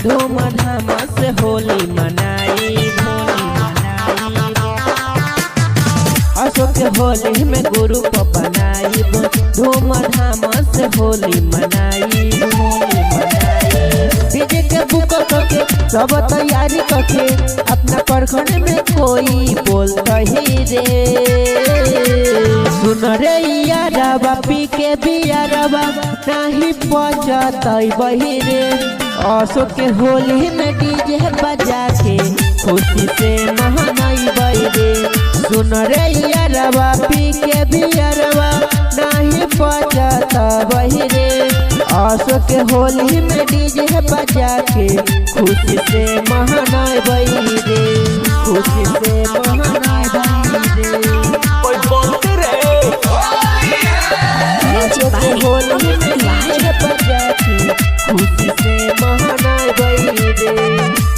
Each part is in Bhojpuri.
धूमधाम से होली मनाई अशोक के होली में ग्रुप बनाई धूमधाम से होली मनाई डीजे के बुक करके सब तैयारी करके अपना प्रखंड में कोई बोलता ही रे सुन रे यारबा पी के बियारबा नहीं पहुंचता बही रे अशोक के होली में डीजे बजा के खुशी से महनाई बही रे सुन रे यारबा पी के बियारबा नहीं पहुंचता बही रे अशोक के होली में डीजे बजा के खुशी से महनाई बही रे खुशी से महनाई बही रे कोई बोलते रहे अशोक के होली में डीजे बजा के खुशी से महनाई बही रे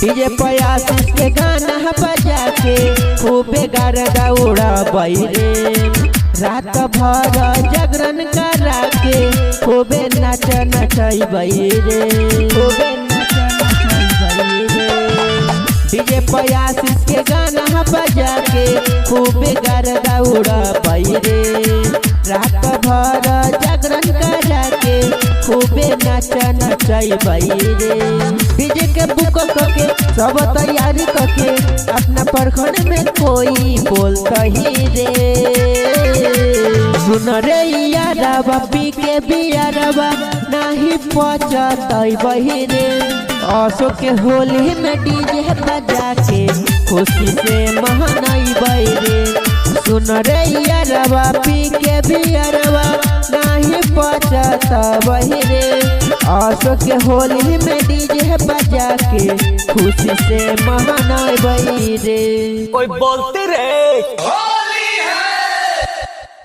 डीजे प्रयास के गाना बजा के खूबे गारदा उड़ा बही रे रात भर जागरण करा के खूबे नाच नचैबई रे खूबे नाच नचैबई रे डीजे प्रयास के गाना बजा के खूबे गारदा उड़ाबई रे रात भर जागरण करा के खूबे नाच नचैबई रे डीजे के बुक करके सब तैयारी करके अपना प्रखंड में कोई बोलता ही रे सुन रे यारबा पी के बियारबा नहीं पहुंचता बही रे अशोक के होली में डीजे बजा के खुशी से महनाई बही रे सुन रे यारबा पी के बियारबा नहीं पहुंचता बही रे अशोक के होली में डीजे बजा के खुशी से महनाई बही रे कोई बोलते रहे।